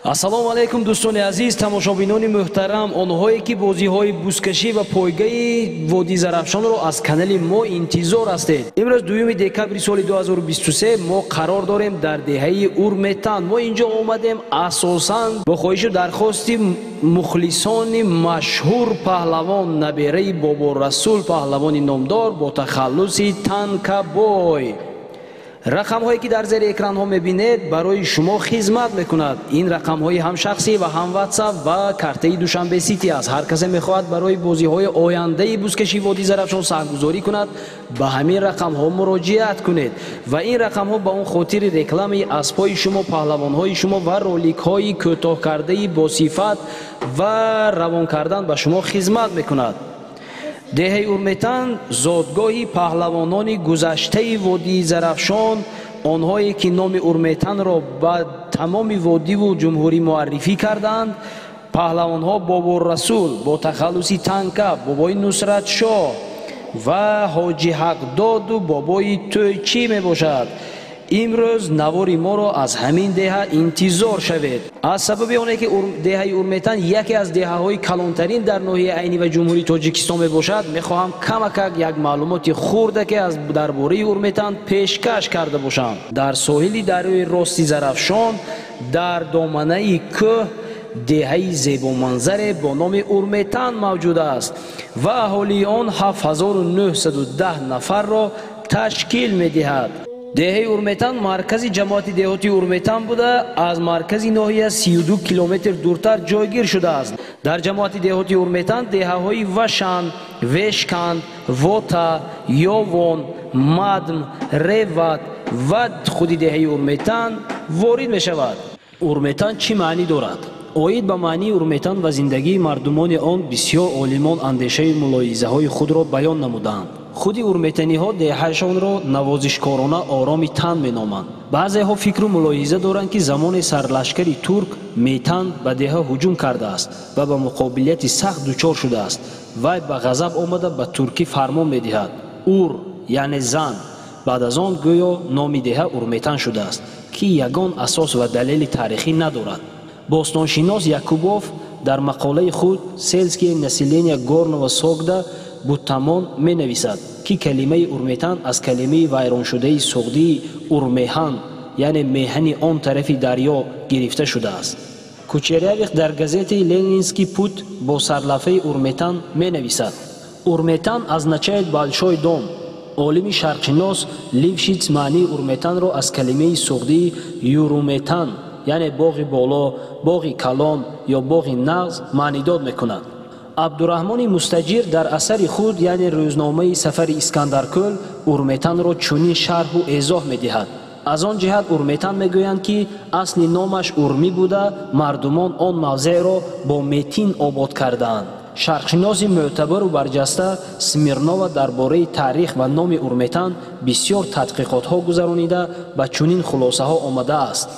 ассалому алайкум дӯстони азиз, тамошобинони муҳтарам, онҳое ки бозиҳои бузкашӣ ва пойгаи Водии Зарафшонро аз канали мо интизор ҳастед. имрӯз 2 декабри соли 2023 мо қарор дорем дар деҳаи Урметан. Мо инҷо омадем асосан бо хоҳишу дархости мухлисони машҳур паҳлавон, набераи Боборасул паҳлавони номдор бо тахаллуси Танкабой. рақамҳое ки дар зери экранҳо мебинед барои шумо хизмат мекунад. ин рақамҳои ҳам шахсӣ ва ҳам ватсап ва картаи Душанбе Сити аст. ҳар касе мехоҳад барои бозиҳои ояндаи бузкашии Водии Зарафшон саҳмгузорӣ кунад, ба ҳамин рақамҳо муроҷиат кунед. ва ин рақамҳо ба он хотири рекламаи аспҳои шумо, паҳлавонҳои шумо ва роликҳои кӯтоҳкардаи босифат ва равон кардан ба шумо хизмат мекунад. деҳаи Урметан зодгоҳи паҳлавонони гузаштаи Водии Зарафшон, онҳое ки номи Урметанро ба тамоми водиву ҷумҳурӣ муаррифӣ карданд. паҳлавонҳо Боборасул бо тахаллуси Танка, бобои Нусратшоҳ ва ҳоҷи Ҳақдоду бобои Тӯйчӣ мебошад. имрӯз навори моро аз ҳамин деҳа интизор шавед. аз сабаби оне ки деҳаи Урметан яке аз деҳаҳои калонтарин дар ноҳияи айнӣ ва ҷумҳурии Тоҷикистон мебошад, мехоҳам камакак як маълумоти хурдаке дар бораи Урметан пешкаш карда бошам. дар соҳили дарёи рости Зарафшон, дар доманаи кӯҳ деҳаи зебоманзаре бо номи Урметан мавҷуд аст ва аҳолии он 7910 нафарро ташкил медиҳад. деҳаи Урметан маркази ҷамоати деҳоти Урметан буда, аз маркази ноҳия 32 километр дуртар ҷойгир шудааст. дар ҷамоати деҳоти Урметан деҳаҳои Вашан, Вешканд, Вота, Ёвон, Мадм, Реват ва худи деҳаи Урметан ворид мешавад. Урметан чӣ маънӣ дорад? оид ба маънии Урметан ва зиндагии мардумони он бисёр олимон андешаи мулоҳизаҳои худро баён намуданд. худи урметаниҳо деҳаашонро навозишкорона Ороми Тан меноманд. баъзеҳо фикру мулоҳиза доранд ки замоне сарлашкари турк Метан ба деҳа ҳуҷум кардааст ва ба муқобилияти сахт дучор шудааст. вай ба ғазаб омада ба туркӣ фармон медиҳад: ур яъне зан. баъд аз он гӯё номи деҳа Урметан шудааст, ки ягон асос ва далели таърихӣ надорад. бостоншинос Якубов дар мақолаи худ «Сельские населения горного Согда Бутамон» менависад, ки калимаи Урметан аз калимаи вайроншудаи суғдии Урмеҳан, яъне меҳани он тарафи дарьё гирифта шудааст. Кучерявих дар газетаи «Ленинский путь» бо сарлафаи Урметан менависад: «Урметан означает большой дом». олими шарқшинос Лившиц маънии Урметанро аз калимаи суғдии Юруметан, яъне боғи боло, боғи калон ё боғи нағз маънидод мекунад. абдураҳмони Мустаҷир дар асари худ, яъне рӯзномаи сафари Искандаркӯл, Урметанро чунин шарҳу эзоҳ медиҳад: аз он ҷиҳат Урметан мегӯянд ки асли номаш Урмӣ буда, мардумон он мавзеъро бо метин обод кардаанд. шарқшиноси мӯътабару барҷаста Смирнова дар бораи таърих ва номи Урметан бисёр тадқиқотҳо гузаронида ба чунин хулосаҳо омадааст: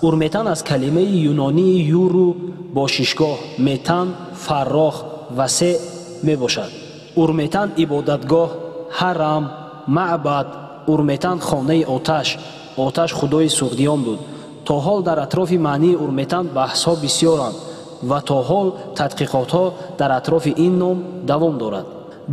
Урметан аз калимаи юнонии юру бо шишгоҳ, метан фаррох, васеъ мебошад. Урметан ибодатгоҳ, ҳарам, маъбад. Урметан хонаи оташ. оташ худои суғдиён буд. то ҳол дар атрофи маънии Урметан баҳсҳо бисёранд ва то ҳол тадқиқотҳо дар атрофи ин ном давом дорад.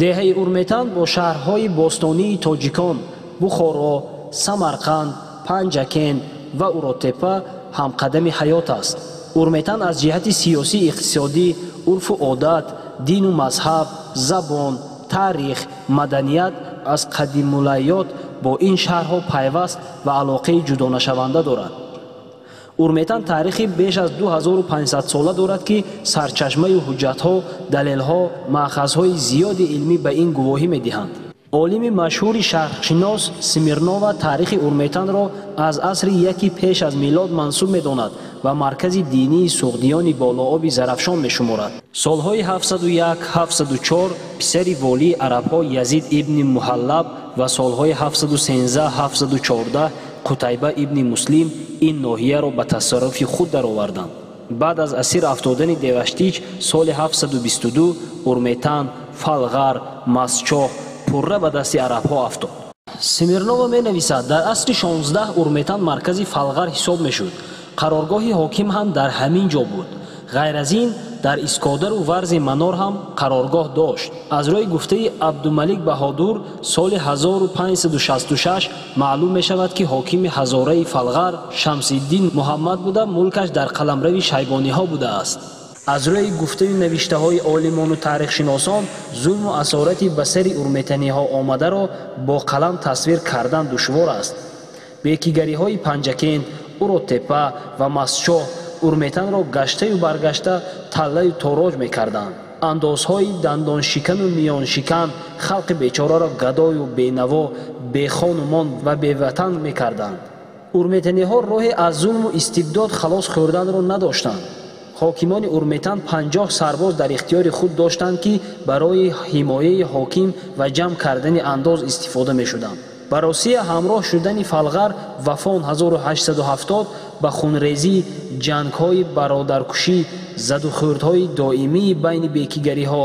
деҳаи Урметан бо шаҳрҳои бостонии тоҷикон Бухоро, Самарқанд, Панҷакен ва Уротепа ҳамқадами ҳаёт аст. Урметан аз ҷиҳати сиёсӣ, иқтисодӣ, урфу одат, дину мазҳаб, забон, таърих, маданият аз қадимулайёт бо ин шаҳрҳо пайваст ва алоқаи ҷудонашаванда дорад. Урметан таърихи беш аз 2500 сола дорад ки сарчашмаи ҳуҷҷатҳо, далелҳо, маъхазҳои зиёди илмӣ ба ин гувоҳӣ медиҳанд. олими машҳури шарқшинос Смирнова таърихи Урметанро аз асри яки пеш аз милод мансуб медонад ва маркази динии суғдиёни болооби Зарафшон мешуморад. солҳои 701-704 писари волии арабҳо Язид ибни Муҳаллаб ва солҳои 713-714 Қутайба ибни Муслим ин ноҳияро ба тасарруфи худ дароварданд. баъд аз асир афтодани Деваштич соли 722 Урметан, Фалғар, Масчоҳ пурра ба дасти арабҳо афтод. Смирнова менависад: дар асри 16 Урметан маркази Фалғар ҳисоб мешуд. қароргоҳи ҳоким ҳам дар ҳамин ҷо буд. ғайр аз ин дар искодару варзи манор ҳам қароргоҳ дошт. аз рӯи гуфтаи абдумалик баҳодур соли 1566 маълум мешавад ки ҳокими ҳазораи фалғар шамсиддин муҳаммад буда мулкаш дар қаламрави шайбониҳо будааст. аз рӯи гуфтаю навиштаҳои олимону таърихшиносон зулму асорати ба сари урметаниҳо омадаро бо қалам тасвир кардан душвор аст. бекигариҳои панҷакен, уротепа ва мастчоҳ урметанро гаштаю баргашта таллаю тороҷ мекарданд. андозҳои дандоншикану миёншикан халқи бечораро гадою бенаво, бехонумон ва беватан мекарданд. урметаниҳо роҳе аз зулму истибдод халос хӯрданро надоштанд. ҳокимони урметан 50 сарбоз дар ихтиёри худ доштанд ки барои ҳимояи ҳоким ва ҷамъ кардани андоз истифода мешуданд. баросия ҳамроҳ шудани фалғар вафон 1870 ба хунрезӣ, ҷангҳои бародаркушӣ, задухӯрдҳои доимии байни бекигариҳо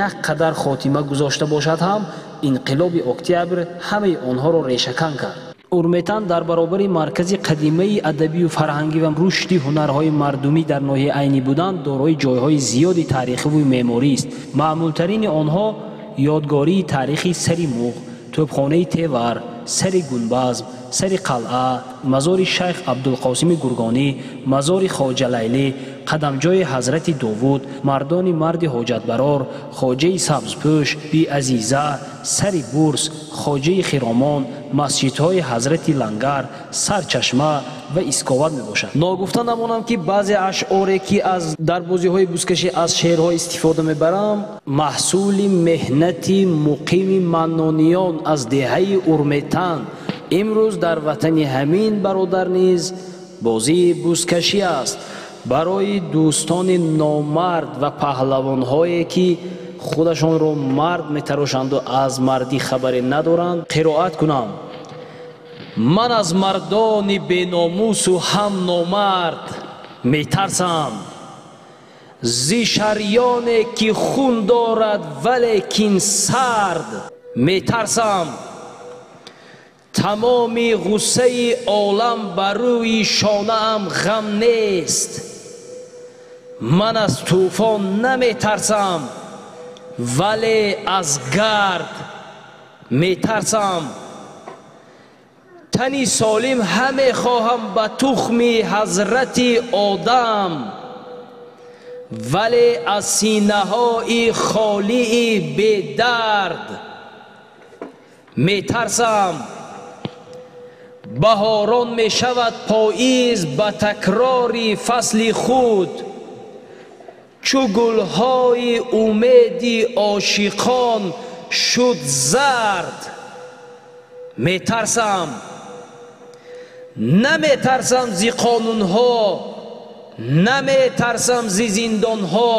як қадар хотима гузошта бошад ҳам инқилоби октябр ҳамаи онҳоро решакан кард. урметан дар баробари маркази қадимаи адабию фарҳангӣ ва рушди ҳунарҳои мардумӣ дар ноҳияи айнӣ буданд дорои ҷойҳои зиёди таърихиву меъморист. маъмултарини онҳо ёдгории таърихи сари муғ, тӯбхонаи тевар, сари гунбазм, сари қалъа, мазори шайх абдулқосими гургонӣ, мазори хоҷа лайлӣ, қадамҷои ҳазрати довуд, мардони марди ҳоҷатбарор, хоҷаи сабзпӯш, биазиза, сари бурс, хоҷаи хиромон, масҷидҳои ҳазрати лангар, сарчашма ва исковат мебошад. ногуфта намонам ки баъзе ашъоре ки аз дар бозиҳои бузкашӣ аз шеърҳо истифода мебарам маҳсули меҳнати муқими маннониён аз деҳаи урметан имрӯз дар ватани ҳамин бародар низ бозии бузкашӣ аст. барои дӯстони номард ва паҳлавонҳое ки худашонро мард метарошанду аз мардӣ хабаре надоранд қироат кунам. ман аз мардони беномусу ҳам номард метарсам. зи шарёне ки хун дорад валекин сард метарсам. тамоми ғуссаи олам ба рӯи шонаам ғам нест. ман аз тӯфон наметарсам, вале аз гард метарсам. тани солим ҳаме хоҳам ба тухми ҳазрати одам, вале аз синаҳои холии бедард метарсам. баҳорон мешавад поиз ба такрори фасли худ, чу гулҳои умеди ошиқон шуд зард метарсам. наметарсам зи қонунҳо, наметарсам зи зиндонҳо,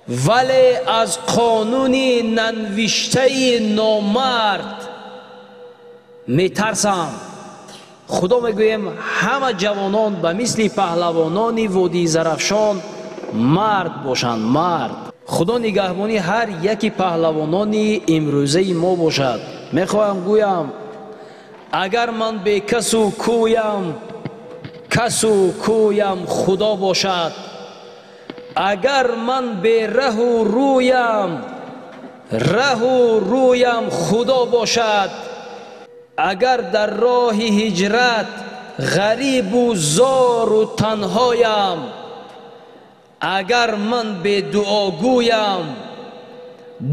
вале аз қонуни нанвиштаи номард метарсам. худо мегӯем ҳама ҷавонон ба мисли паҳлавонони водии зарафшон мард бошанд. мард. худо нигаҳбони ҳар яки паҳлавонони имрӯзаи мо бошад. мехоҳам гӯям агар ман бекасу кӯям, касу кӯям худо бошад. агар ман бераҳу рӯям, раҳу рӯям худо бошад. агар дар роҳи ҳиҷрат ғарибу зору танҳоям, агар ман бедуогӯям,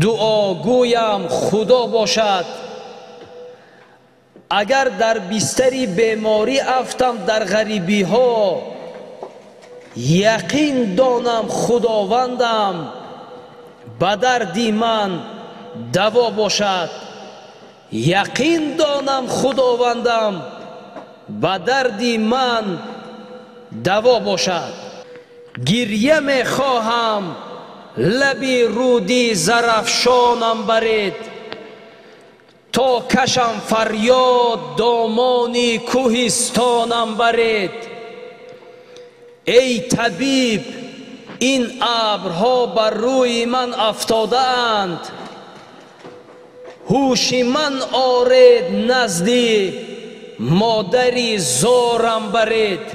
дуогӯям худо бошад. агар дар бистари беморӣ афтам дар ғарибиҳо, яқин донам худовандам ба дарди ман даво бошад. яқин донам худовандам ба дарди ман даво бошад. гирья мехоҳам лаби руди зарафшонам баред, то кашам фарёд домони кӯҳистонам баред. эй табиб, ин абрҳо бар рӯи ман афтодаанд, ҳуши ман оред назди модари зорам баред.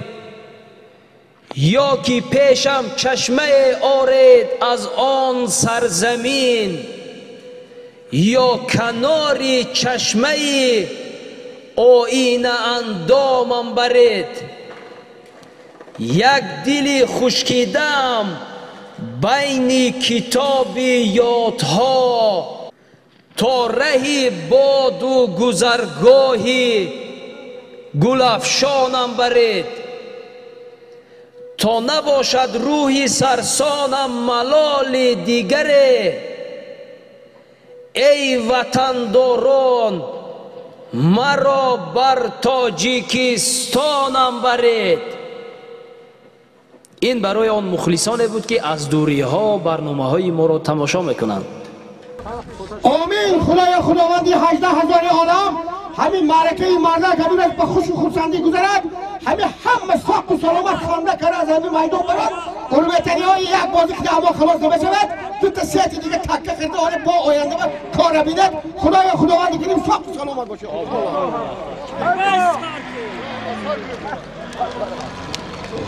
یا که پیشم چشمه آرید از آن سرزمین، یا کناری چشمه آینه اندامم برید. یک دل خشکیدم بین کتاب یادها، تا ره باد و گذرگاهی گل افشانم برید. تا نباشد روحی سرسانم ملال دیگره، ای وطنداران مرا بر تاجیکستانم برید. این برای آن مخلصانه بود که از دوری ها برنامه های ما را تماشا میکنند. آمین. خدایا خداوندی 18,000 عالم همین معرکه مردک همین از به خوش و خورسندی گذرد، همه ساق و سلامت خانده کنه از همین میدان برد. قربتنی های یک بازی که اما خلاص نمیشود، تو تسیتی دیگه تکه خرده آره با آینده من کار بیند. خدایا خداوندی کنیم ساق و سلامت باشه.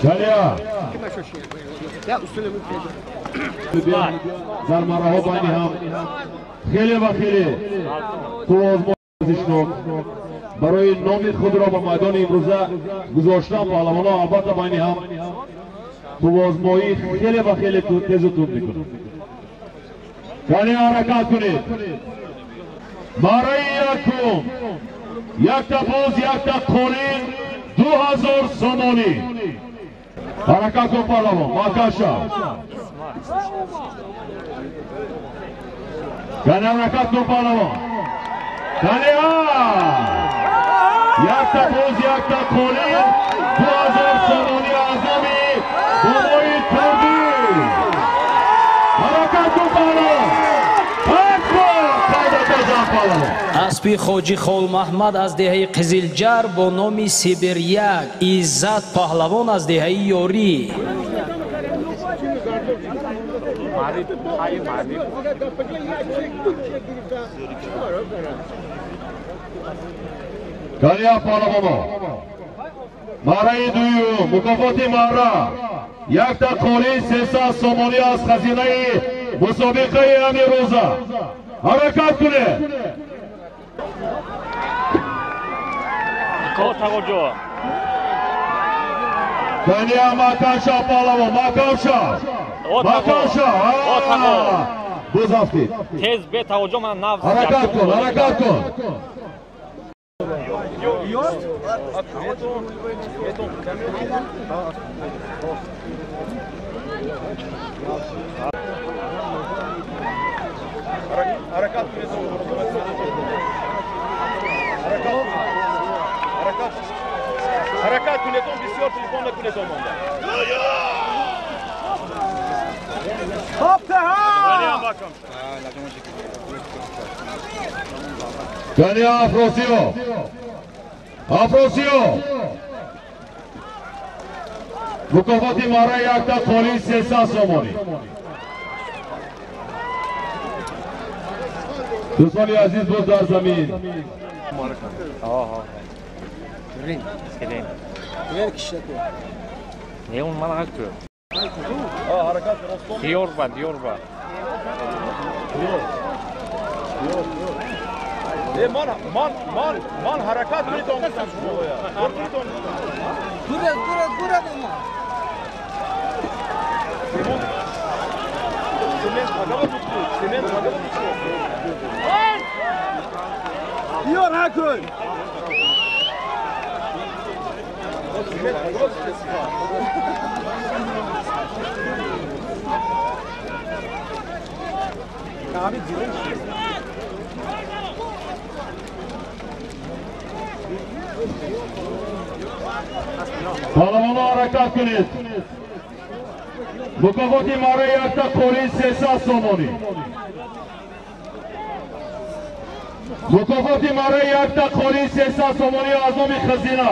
Şalya. Zarmaraho bani ham خیلی و خیلی تو آزمایشنامه برای نام خود را به میدان امروزه گذاشتن. پهلوانا البته بانی هم تو آزمایی خیلی و خیلی تیز و تند میکنه. خیلی حرکت کنید. برای یکم یک تا باز یک تا قولین 2000 سامانی. حرکت کن پهلوان ماکاشا. خیلی حرکت کن پهلوان. خیلی یک تا باز یک تا قولین 2000 سامانی اعظامی بابای کردی. حرکت کن پهلوان. اسبی خوجی خول محمد از دهه قزلجر با نام سیبر یک، عزت پهلوان از دهه یاری. کاریا پهلوان برای دویو مکافات مارا یک تا قولی 300 سامانی از خزینه مسابقه امروزه. حرکت کنه. کنیا مکاشا پهلوان مکاشا بوز افتید. تیز به توجه من نفس حرکت کن حرکت کن. حرکت کنیتون بسیار تلفن نکنیتون مانده. کنیا افروسیو مکافاتی مارا یک تا قولی 300 سامانی. دوستانی عزیز بود در زمین ne on bana hakkı. Diyor ba. Man harekat کنیتون گوره Diyor Hakun. پهلوانا حرکت کنید. مکافاتی مارا یک تا قولی 300 سامانی. مکافاتی مارا یک تا قولی 300 سامانی اعظام خزینه.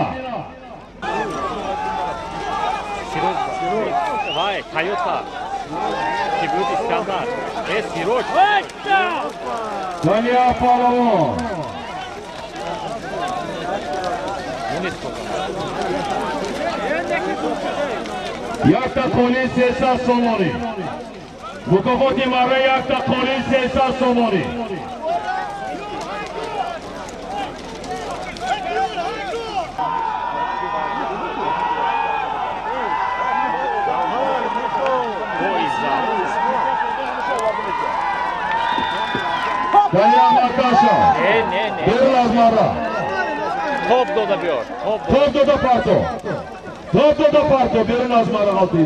Vay Toyota. Kibrit İskandar. Siroç. کنیا پهلوان Yakta qo'li 300 somoni. Mukofoti marra yakta qo'li 300 somoni. Kalyan Markaşa. Ne. Biraz marra. Top doda diyor. Top doda parto. Top doda parto. Biraz marra altı.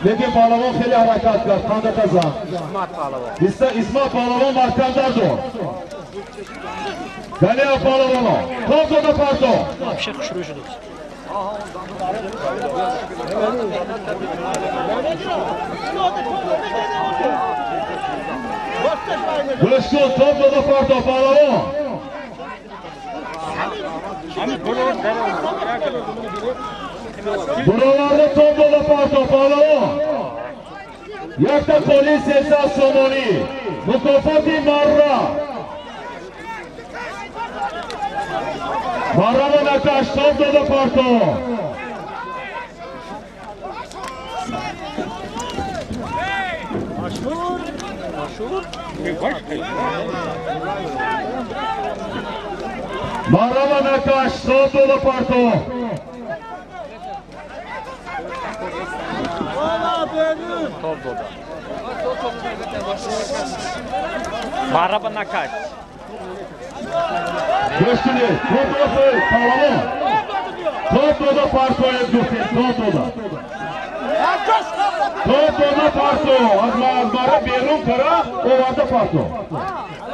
Lekin Pahlavon xeli harakat qildi. Qanday tazam. İsmat Pahlavon markazdadir. Kalyan Pahlavon. Top doda parto. вообще xushro'y shudi. Buluşkun top doda parto Pahlavon. Buralarda top doda parto Pahlavon. Yakta qo'li 300 somoni. Mukofoti marra. Marrava nakash top doda parto. Marrava nakash top doda parto. Top doda. Marhaba Nakash. Göçtünü, top doda Pahlavon. Top doda parto Özgürsen, top doda. Top doda parto. Azmara berun kara, ovarda parto.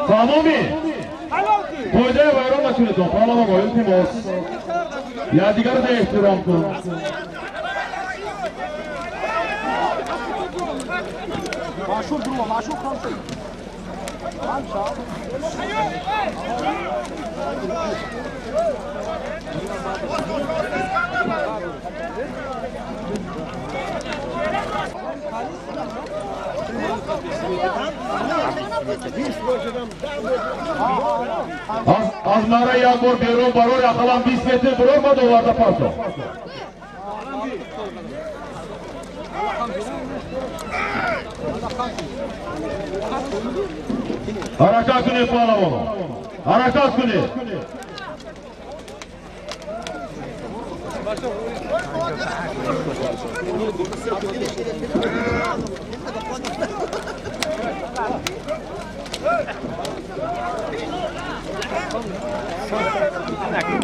Tamami. To'yda vayron nakunetun. Pahlavon iltimos. Yadigarda ehtirom kun. Maşhur durma, maşhur kalsın. Azmara yağmur berun baror yakalan bisikletin bırakmadı ovarda parto. Harakat günü Pahlavon. Harakat günü.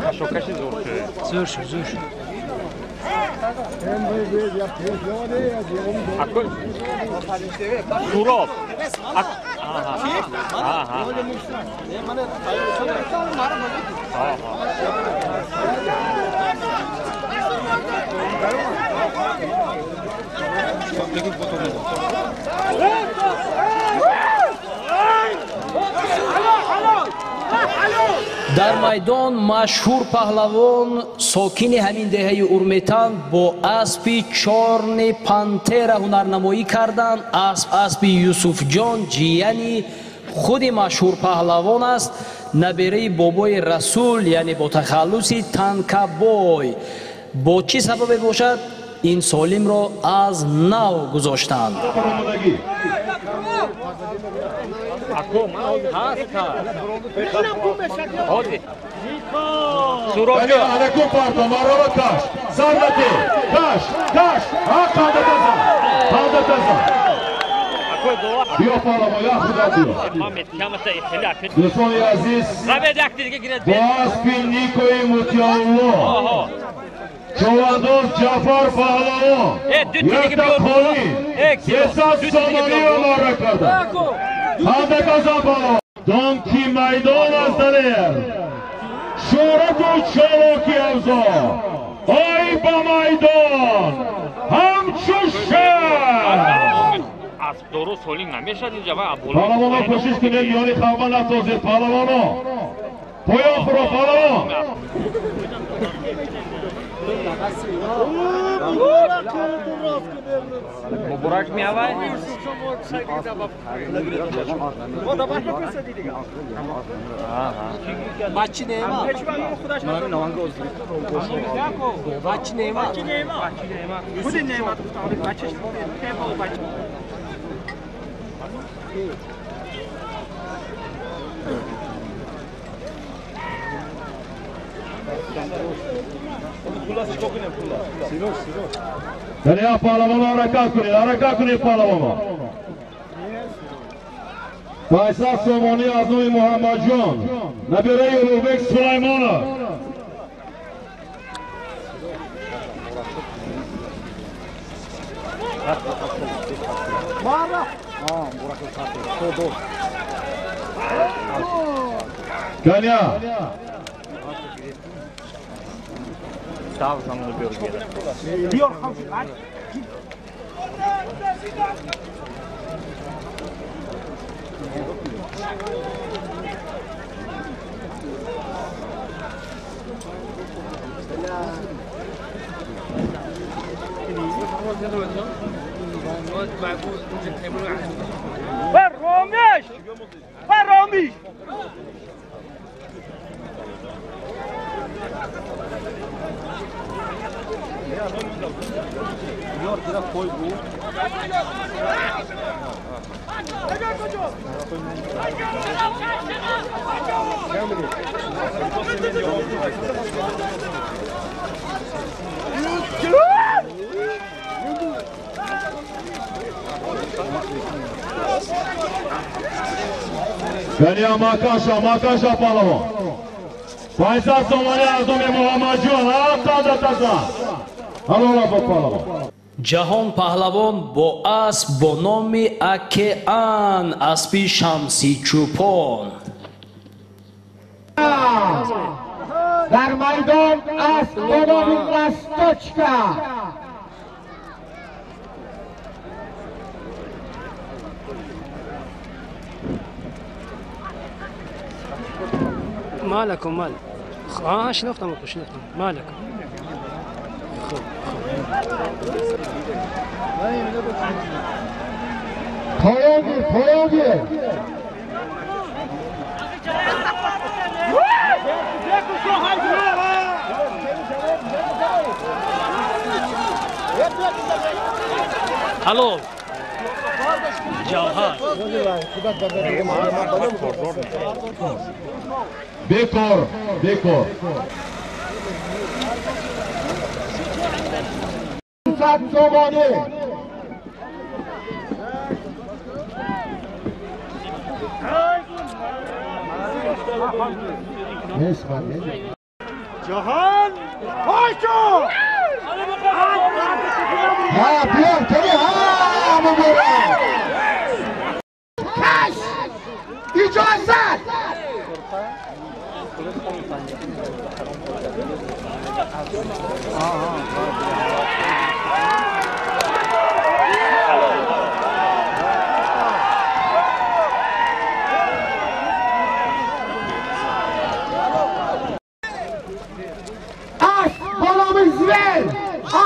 Kaşokaşı zor şey. Zo'r. Akıl. Surop. Aha. дар майдон машҳур паҳлавон сокини ҳамин деҳаи урметан бо аспи чорни пантера ҳунарнамоӣ карданд. аспи юсуфҷон ҷияни худи машҳур паҳлавон аст, набераи бобои расул, яъне бо тахаллуси танкабой. бо чӣ сабабе бошад ин солимро аз нав гузоштанд. Surabya. Alekun parto, marrava kaş. Sarnati, kaş. Ha kaldı tazam. Biyo Pahlavon, ya Xudo biyo. Do'stoni aziz, Boğaz Nikoy Mutiyallo. Çovandoz Jafar Pahlavon. Yakta qo'li 300 somoni marrakada. Qanday qazon Pahlavon? Donki maydon azdaler. Şo'ratu choloki avzo. Oy ba maydon. Hamchu shar. Az doğru soling nameshad inja va abul. Pahlavonlar ko'shish kerak, yoni xalqman asosiy Pahlavon. Poyon xuro Pahlavon. مبارک می‌آوای. بچه نیما بچه نیما خود نعمت بچه‌ش بچه Derya pahlavona harakat kunid pahlavona. Faysal Somoni Azmi Muhammadjon, nabirey Ulug'bek Sulaymonov. Kanya. Sağ ol sana bölgede. Ferromiş! Kanya Makasha pahlavon. Faysal Somoni Azmi Muhammadjon, taza. Halol pahlavon. جهان پهلوان با اسب با نام اکه‌ان اسبی شمسی چوپان در میدان اسب با نام لستوچکا مالكم مال شنفتم مالك پایانگیر الو جوهر Bekor. صد زمانه Cahan! Hayko! ها بیار کنی ها مبارک کش اجازت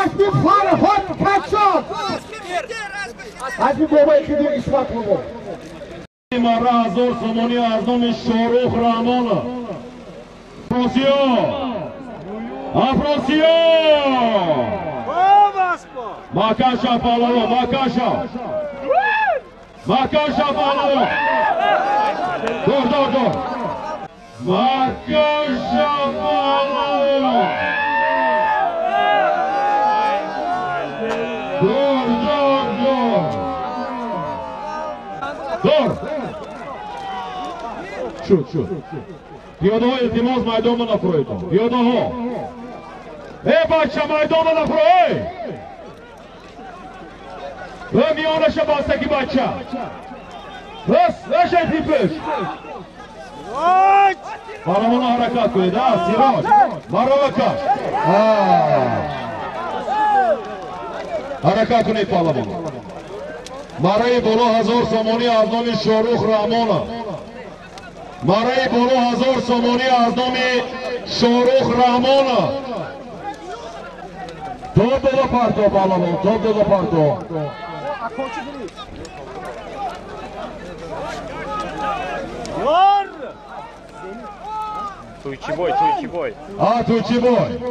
اسبی فرهاد کچان اسبی بابای خیلی اسمت بابا Mara 1000 Somoni Azmi Shoruh Rahmonov. Afrosiyo. Makasha pahlavon, Makasha pahlavon. Dur. Makasha pahlavon. Dur. Şu. Piyodaho iltimos maydonda nafroydu. Piyodaho. Bachcha maydonda nafroy. Ve miyonaşa bastaki bachcha. Nasıl tipiş? Paramona harakat koydu ha, Siraj. Maravaka. Harakat koydu palamona. Marayı bolu 1000 Somoni Azmi Shoruh Rahmonov. Marayı bolu 1000 Somoni Azmi Shoruh Rahmonov. Top doda parto pahlavon, top doda parto. Tuychiboy. Ha,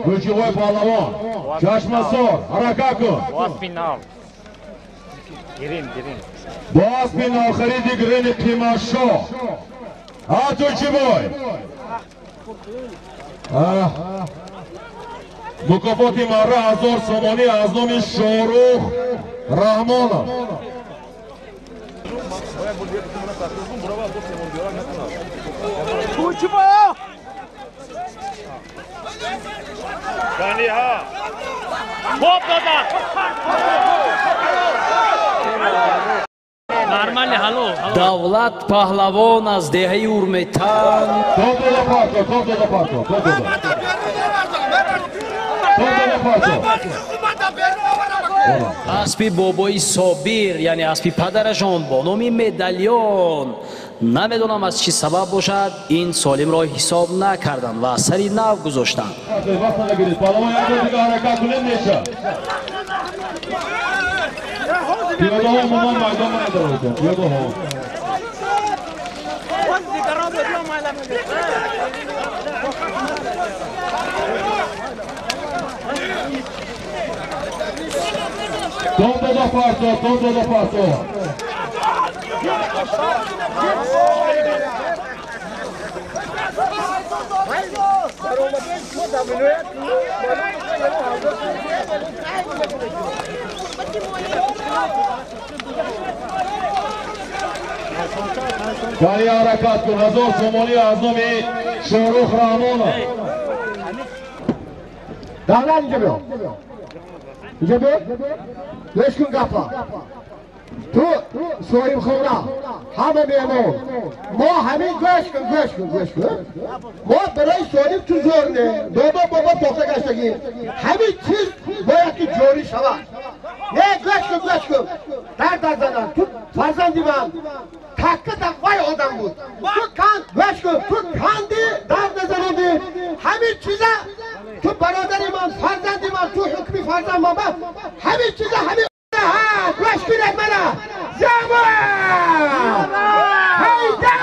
Tuychiboy pahlavon. Chashmasor, harakat kun. Boğaz final. Girin. Boğaz bin oxiri digrini Timasho. Ha, Tuychiboy. Mukofoti marra 1000 somoni az nomi Shoruh Rahmonov. Tuychiboy! Galiha. Top doda. Нормально, hallo. давлат паҳлавон аз деҳаи урметан Top doda parto. аспи бобои собир яъне аспи падарашон бо номи медальён намедонам аз чӣ сабаб бошад ин солимро ҳисоб накарданд ва сари нав гузоштанд. Top doda parto. Gari harakat kun 1000 somoni az nomi Shoruh Rahmonov. Davlat اینجا بیا لش کن گپا تو صاحب خونه همه میمون ما همین گوش کن ما برای صاحب تو زور نه بابا پخته گشتگی همین چیز باید که جوری شود نه گوش کن در زدن تو فرزندی من تکه وای آدم بود تو کندی درد نزنودی همین چیزا تو برادری من فرزندی من تو حکمی فرزند من همین چیزا همین ها گوش کنید منه زمان هیده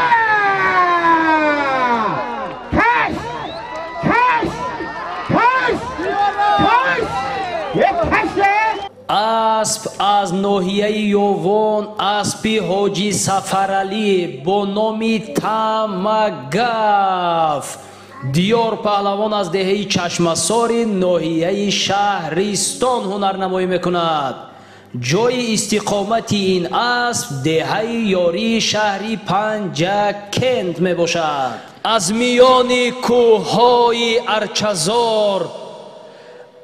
کش یک کشه اسب از ناحیه یوون اسبی حاجی سفرعلی با نام تمگف دیار پهلوان از دهه چشمسار ناحیه شهرستان هنرنمایی میکند. جای استقامت این اسب دهه یاری شهری پنجکند می باشد. از میان کوههای ارچزار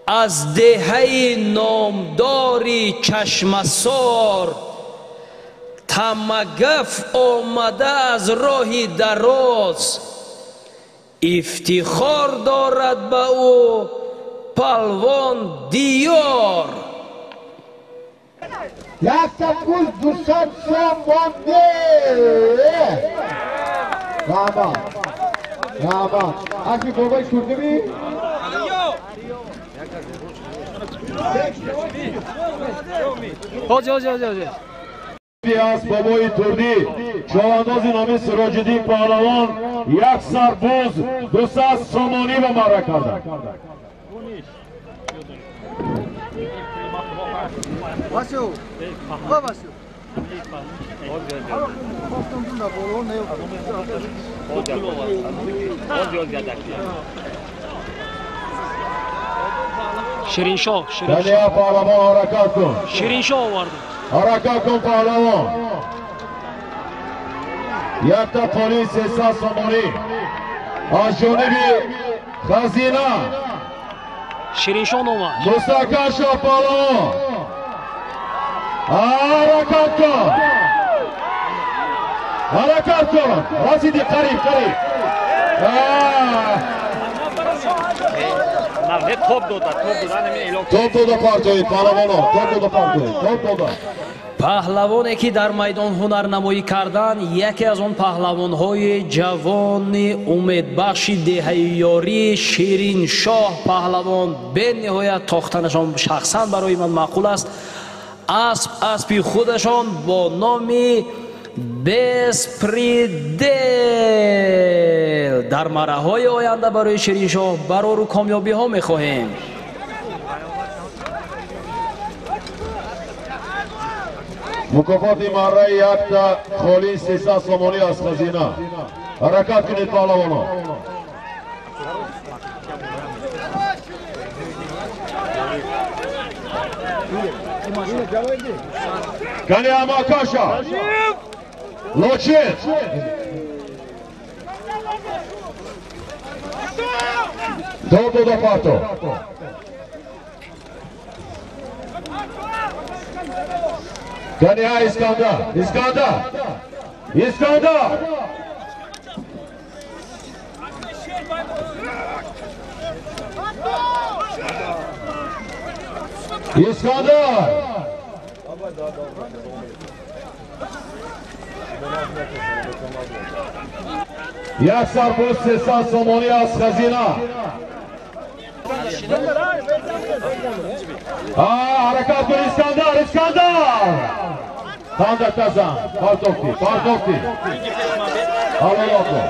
از دهه نامداری چشمسار تمگف آمده از راهی دراز افتخار دارد به او پهلوان دیار. یک تکوز 200 سوم مانده رابا اکی بابای کرده بی؟ حاجی از بابای تردی چوانداز نامی سراجدین پهلوان یک سرباز 200 سومانی به مره کرده. شیرینشاه دنیا پهلوان حرکت کن. شیرینشاه آورده. حرکت کن پهلوان. یک تا پلیس 300 سومانی از جانب خزینه شیرینشاه اومد. مستقل شو پهلوان. حرکت کن رسیدی قریب Ne top doda, ne mi elok. Top doda partoyu pehlavano, top doda partoyu, top doda. پهلوانی که در میدان هنرنمایی کردند یکی از آن پهلوان‌های جوان امیدبخش دهیاری شیرین شاه پهلوان به نهایت تاختنشان شخصا برای من معقول است. اسب خودشان با نام بسپریدل در مرحله آینده برای شیرین شاه برای کامیابی ها می‌خواهیم. مکافات مره یک تا خالی 300 سومانی از خزینه. حرکت کنید پهلوانا. کنی اما کاشا لوچید دو پارتو کنی ها اسکندر اسکندر یک سرباز 300 سومانی از خزینه. حرکت کن اسکندر خانده تزن پارتوفتی حالا کن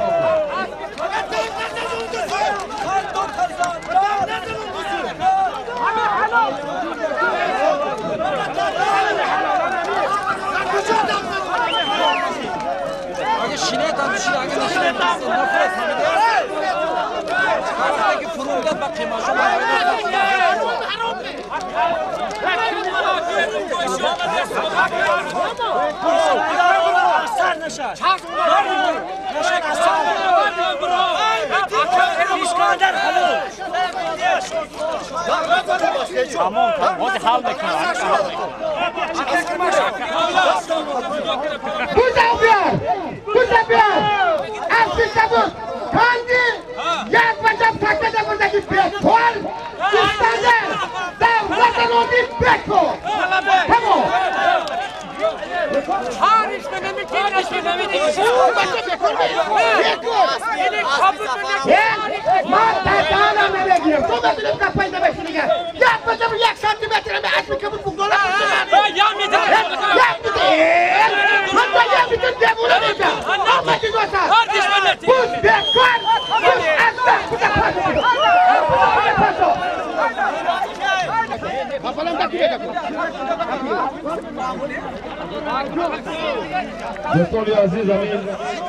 دوستان عزیز امین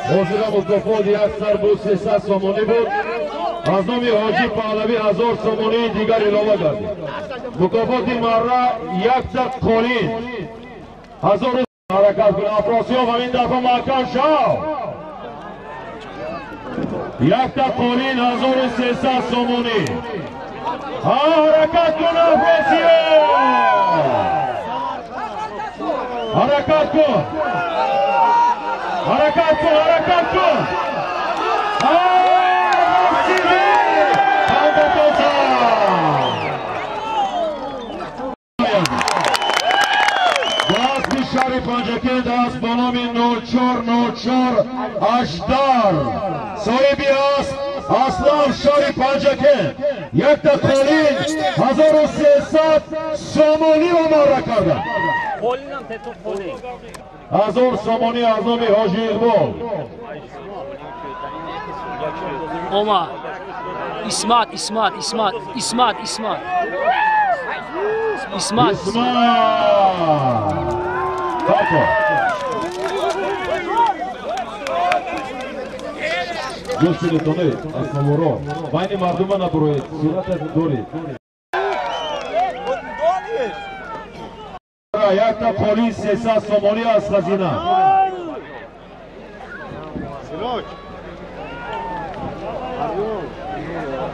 حاضر مکافات یک سرباز 300 سومانی بود. از نام حاجی پهلوی 1000 سومانی دیگر علاوه گردید. مکافات مره یک تا قالین 1000 حرکت کن افراسیاب همین دفعه محکم شو. یک تا قالین 1300 سومانی. حرکت کن افراسیاب حرکت کن شهر پنجکه دست با نام 04 اشدار صاحبی است اصلا شهر پنجکه یک تا قالین 1300 سومانی و مره کرده. 1000 سومانی از نام حاجی اقبال. اوما اسمت دوستان تونید از سوارا بین مردم نبروید صورت دارید. یک تا قالین 300 سومانی از خزینه.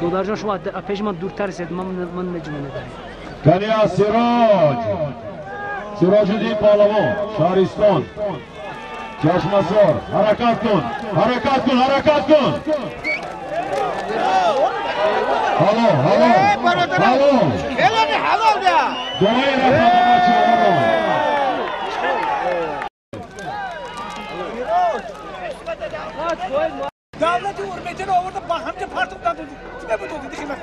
دودار جان شما پیش من دورتر رسید من نجمونه داریم. کنی از سراج الدین پهلوان شهرستان چشمسار حرکت کن هلو دعای رفت بچه Hadi hürmetini orada bakınca partıktan durdu. Kime bu durdu? Dikime.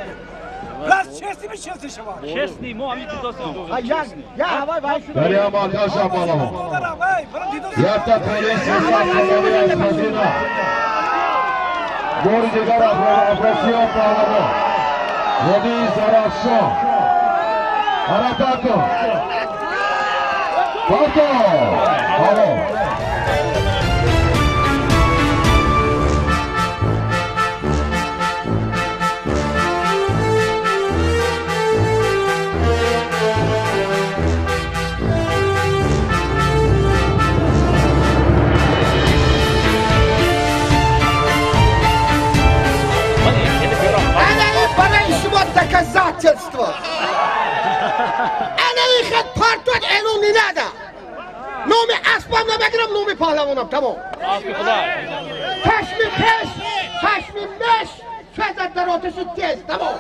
Biraz çesti mi çesti şava? Честный, мо ами тудосам. Ya havay vay şunu. Derya Malkaşa Palamo. Vay, bana didos. Yakta polis Sesat Somoni az Hazina. Bori digar Afrasiyon Palamo. Vodi Zarafşon. Harakatı. Pato. Bravo. Доказательство. Она их отпартует, эну не надо. Номи аспам набеграм, номи пахлавонам, тамом. Кашми пеш, кашми меш, шведат даротышы тез, тамом.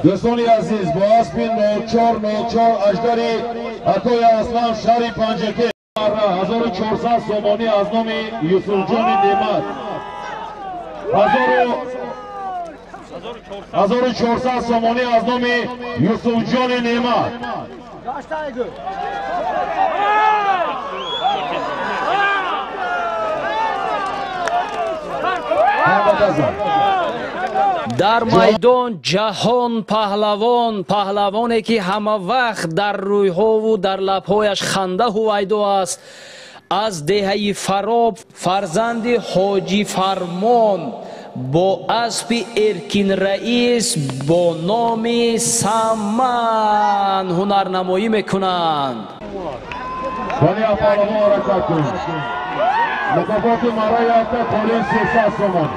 Dostoni aziz, bu aspin nochor ajdari Atoya Aslan Shari Panjake 1400 somoni az nomi Yusufjoni Nemat 1400 somoni az nomi Yusufjoni Nemat дар майдон ҷаҳон паҳлавоне ки ҳама вақт дар рӯйҳову дар лабҳояш ханда ҳувайдо аст аз деҳаи фароб фарзанди ҳоҷӣ фармон бо аспи эркин раис бо номи Саман ҳунарнамоӣ мекунанд. мукофоти марои якта полин 300 сомон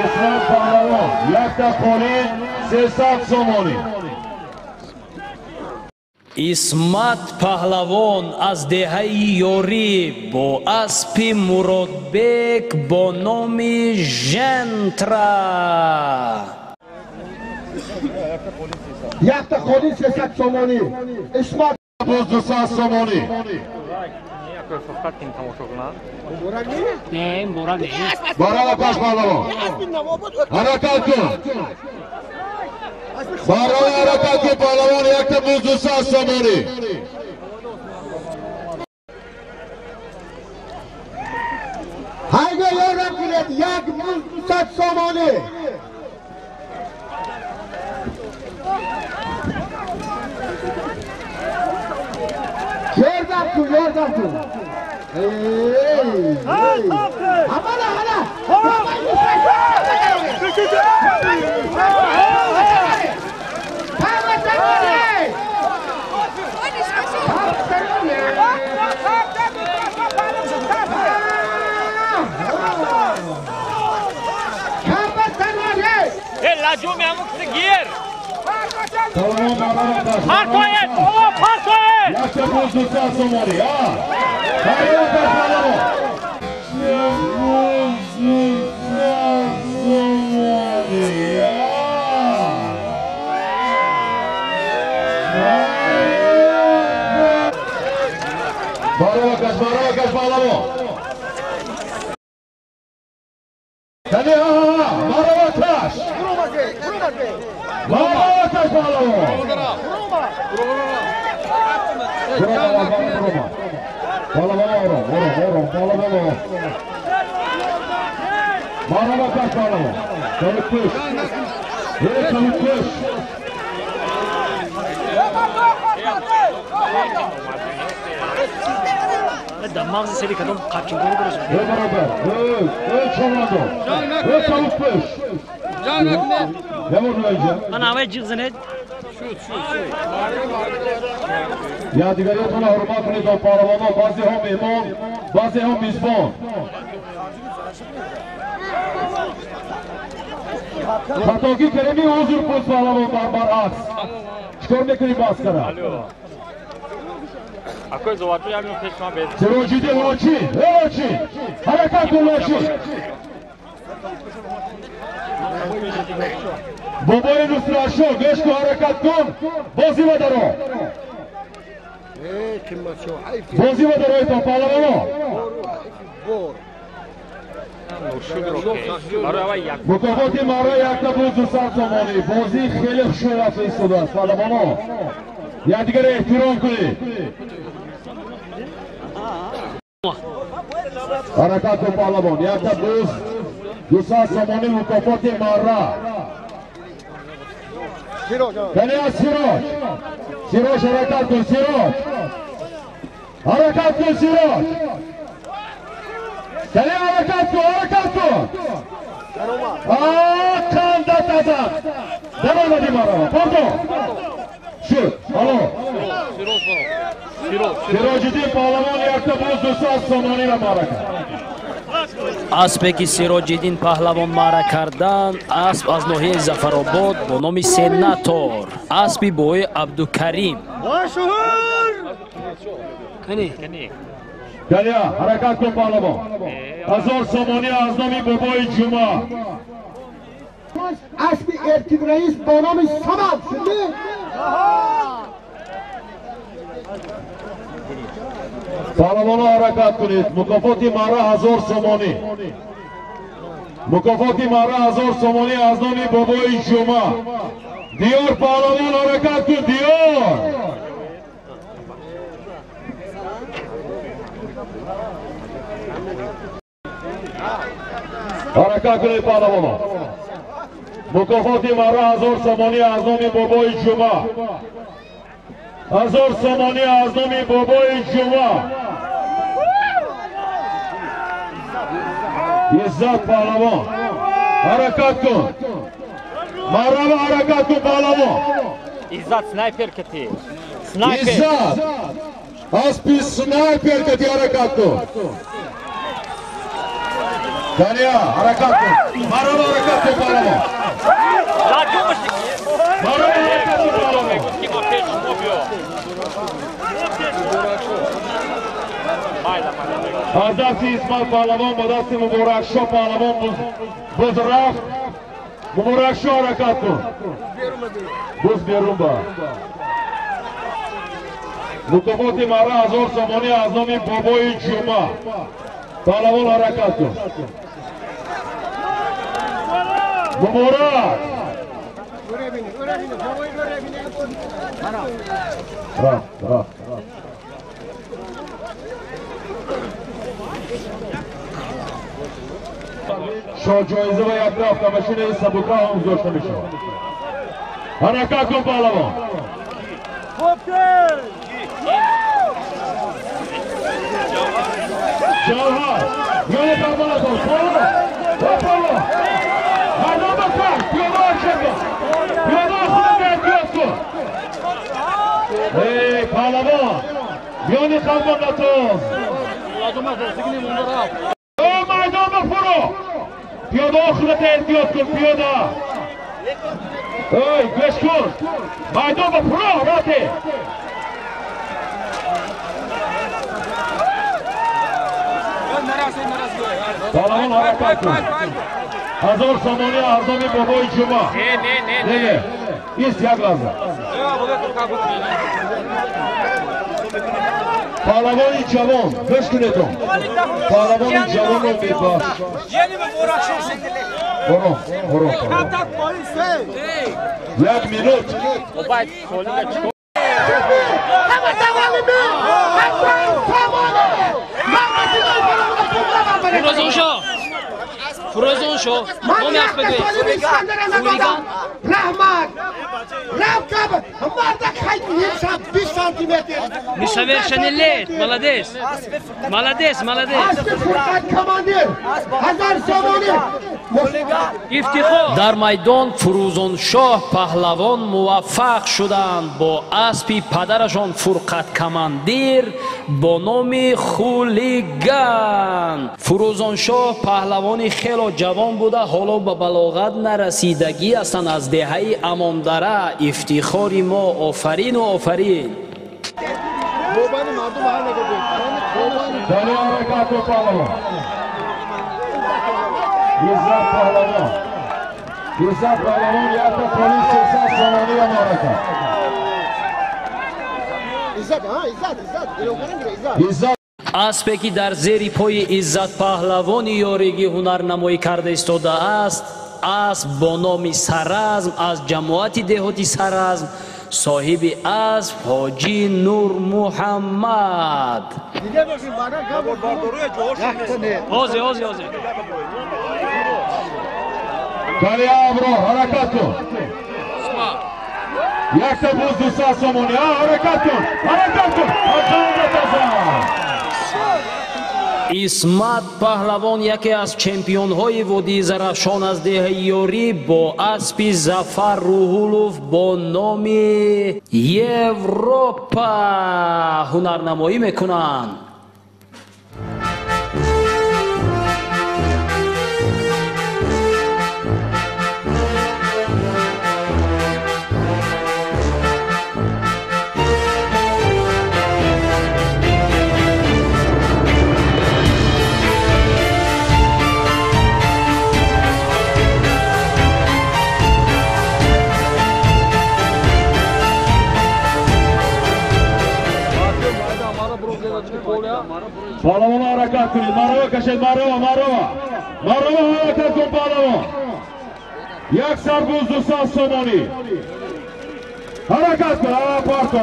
Исмат Паҳлавон якта полин 300 сомонӣ исмат паҳлавон аз деҳаи ёрӣ бо аспи муродбек бо номи жентра Yakta kolin 300 somoni. İsmat 200 сомонӣ Не, борак не. барои Паҳлавон ҳаракат кун барои ҳаракати Паҳлавон якта 200 сомонӣ hayga yordam qiling, yak 200 somoni. Yordam kun. Hamala hala. Lacum yamuk gir. Tamam Pahlavon Partoyet, partoyet. yakta 200 somonî ha Hayır Pahlavon Barokas Pahlavon Hadi Barokas Barokas Pahlavon Barokas Pahlavon Çabuk koş çabuk koş Damağını seni kadın kaçın geri durursun. beraber çamurdu çabuk koş ne vurdu önce Bana havaya çıksın et. یادگاریتون رو حرمت کنید با پهلوانا بعضی ها مهمان بعضی ها میزبان خطاگی کردی حضور پوز پهلوان برعکس چیکار میکنی باسکره Какой золотой я мне пешма без. سروجیدی لاچی حرکت کن لاچی بابای نصراشو گشت و حرکت کن بازی و درو بازی و دروی تا پالوانو مکافات مارا یک تا 200 تومانی بازی خیلی شرف ایستاده است پالوانو یکدیگر احترام کنید حرکت کن پالوان یک تا 200 تومانی مکافات مارا کنی از سیراج حرکت کن سیراج حرکت کن سیراج کنی حرکت کن کندت ازم درآمدی مارا پردو شد الو سیراجدین پهلوان یک تا 200 تومانی را مارا کرد اسبе ки Сироҷиддин паҳлавон маъра карданд асб аз ноҳияи Зафаробод бо номи Сенатор асби бои Абдукарим Geliyor, harekat kıl pahlavon. Hazır somoni az nomi Boboy Cuma. اسب ارتب رئیس با نام سبب شده Pahlavona harekat kunid. Mukofoti mara hazır somoni. Mukofoti mara hazır somoni az nomi Boboy Cuma. Diyor pahlavon harekat kıl diyor. Harekat kunid pahlavona. Mukofoti mara hazır somoni az nomi Boboy Cuma. Hazır somoni az nomi Boboy Cuma. İzzat pahlavon. Harekat kun. Marrava harekat kun pahlavon. İzzat sniper kati. Sniper. İzzat. Aspi sniper kati harekat kun. Kaniya harekat kun. Marrava harekat kun pahlavon. Marrava harekat kun pahlavon. از دست اسماعیل پهلوان با دست مبارک شاه پهلوان بز رفت مبارک شاه حرکت کن بز بیرون با مکافات مره 1000 تومانی از نام بابای جمعه پهلوان حرکت کن مبارک رفت شاه جایزه و یک رفت ماشین سبوکا هم گذاشته میشه حرکت کن پهلوان جوهر یاد کربلا کن پهلوان مردم بکن پیاده حرکت کن پیاده خودت احتیاط کن ای پهلوان بیانی خلبان نتوز مردم بفرو پیاده خودت احتیاط کن پیاده ای گوش کن مردم بفرو راته پهلوان حرکت کن 1000 تومانی از نام بابای جمعه نه ایست یک لحظه پهلوانی جوان گوش کنید پهلوانی جوان رو میباش برو یک مینوت فروزون شو من یک سالی بیشتر نزدم رحمت رب مردک خیلی 20 سانتیمتر несовершеннолет молодец اسب فرقت کماندیر 1000 تومانی ифтихор дар майдон фурӯзоншоҳ паҳлавон муваффақ шуданд бо аспи падарашон фурқат камандир бо номи хулиган фурӯзоншоҳ паҳлавони хело ҷавон буда ҳоло ба балоғат нарасидагӣ ҳастанд аз деҳаи амондара ифтихори мо офарину офарин فرصت پهلوان یک تا پلیس 300 سامانی و معرکه عزت اسبی که در زیر پای عزت پهلوانی یاریگی هنرنمایی کرده ایستاده است، اسب با نام سرزم از جماعت دهاتی سرزم، صاحب اسب حاجی نور محمد. کلی ابرو حرکت کن. یک تا بوز 200 سامانی. حرکت کن. اسمت پهلوان یکی از چمپیون های وادی زرافشان از دهه یاری با اسب ظفر روحولوف با نام یوروپا هنرنمایی میکنند. پهلوان حرکت کنید. مروا کشید. مروا حرکت کن پهلوان. یک سربوز 200 سامانی. حرکت کن. پارتو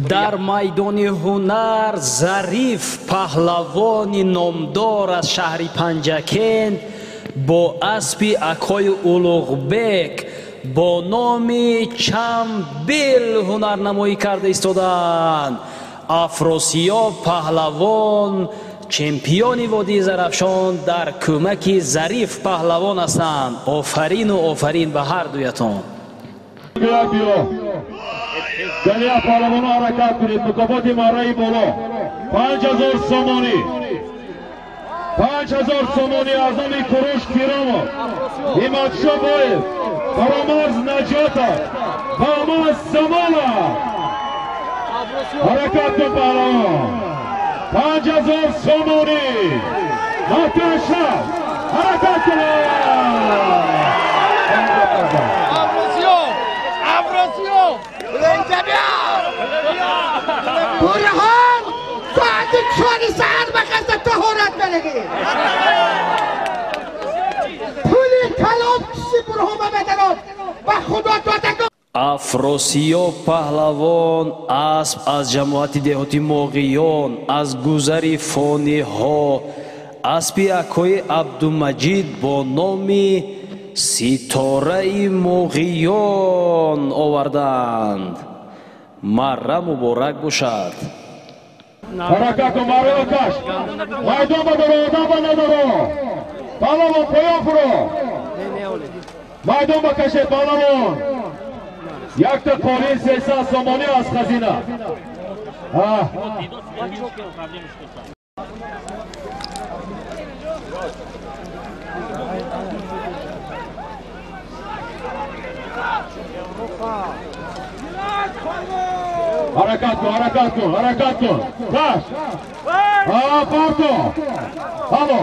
در میدان هنر ظریف پهلوانی نامدار از شهر پنجکند با اسب اکای اولوغبک با نام چمبل هنرنمایی کرده ایستادند. افراسیاب پهلوان چمپیون وادی زرافشان در کمک ظریف پهلوان هستند. آفرین و آفرین به هر دویتان. دنیا پهلوان حرکت کنید. مکافات مارای بالا 5000 سامانی. 5000 سامانی از امی کروش کیرامو ایمادشا باید فرامرز نجاتا فرامرز سمالا حرکت کن پهلوان. 5000 سامانی ناتاشا حرکت کن. افراسیاب برهان ساعت 4 ساعت به قصد طهارت برگی پولی کلام کسی برهان بدنات و خدا دادگاه. افراسیاب پهلوان اسب از جماعت دهاتی موغیان از گذر فانی ها اسب اکای عبدالمجید با نام ستاره موغیان آوردند. مره مبارک باشد. حرکت کن. مروا کش. میدان بدارو. آدم ندارو. پهلوان پایان فرو. میدان بکشه پهلوان. یک تا پالیس 300 سامانی از خزینه. حرکت کن. کش. پارتو. هلو.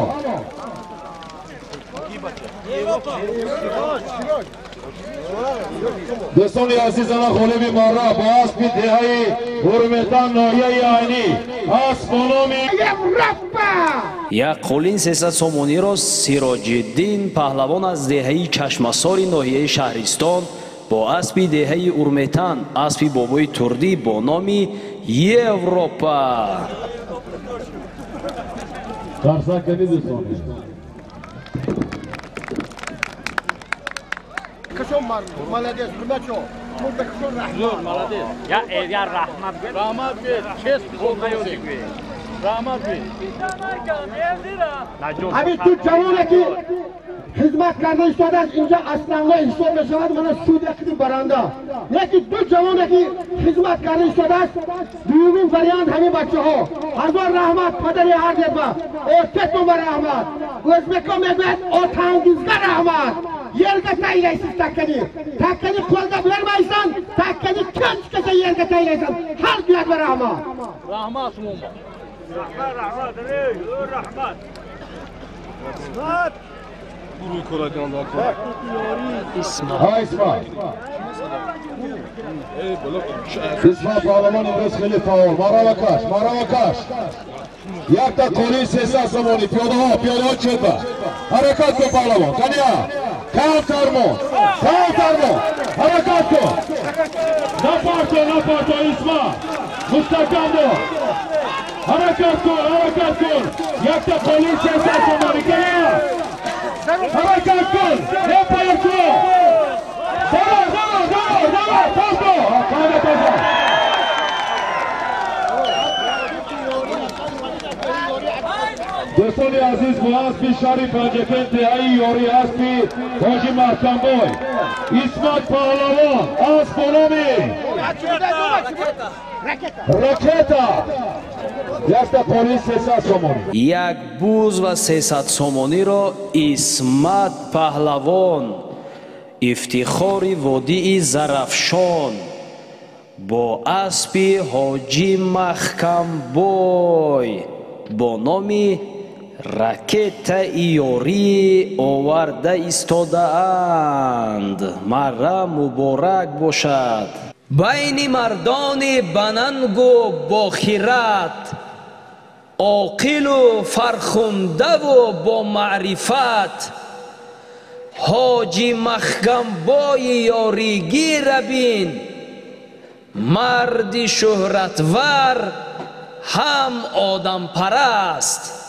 دوستان عزیزان غالب مارا با اسب دهه‌ای حرمتان ناحیه عینی اسب با نام یک قولین 300 سامانی را سراج‌الدین پهلوان از دهه چشمسار ناحیه شهرستان با اسب دهه ارمتن اسب بابای تردی با نام یوروپا. درسا کنید دوستان. کشم مالدیس کمچو مردکشون رحمت. یا ایریا رحمت بید. چیست بزرگی گوی. رحمت بید. همین تو جوانه که خدمت کرده ایستاده است اینجا اصلا حساب بشود من سود اقدیم برنده. یکی دو جوانه که خدمت کرده ایستاده است دومین وریانت همین بچه ها. هزار رحمت پدری هر جدبه او تتو بر رحمت özbekon mehmet o tangizga rahmat. Yerga taylaysiz takkani qo'lda bermaysan, takkani ko'chgacha yerga taylaysan. Har kunga rahmat. Rahmat umum. Rahmat, rahmat. اسمت ها اسمت اسمت پهلوان امروز خیلی فعال مراوکش یک تا کولی 300 سومونی پیاده ها چطور حرکت کن پهلوان کنیا کم فرمون حرکت کن نپارتو اسمت مستقیم دو حرکت کن یک تا کولی 300 سومونی کنیا حرکت کن نپارتو دوستان عزیز با اسبی شریف پنجکن تهیه یاری اسبی حاجی محکم بای اسمت پهلوان اسب نامی راکتا یک تا پولیس 300 سومونی یک بوز و 300 سومونی را اسمت پهلوان افتخاری وادی زرافشان با اسبی حاجی محکم بای با نامی رکت یاری آورده ایستاده‌اند. مرا مبارک باشد. بین مردان بننگ و با خیرت، عاقل و فرخنده و با معرفت، حاجی محکم بای یاریگی را بین. مرد شهرتور هم آدم پرست،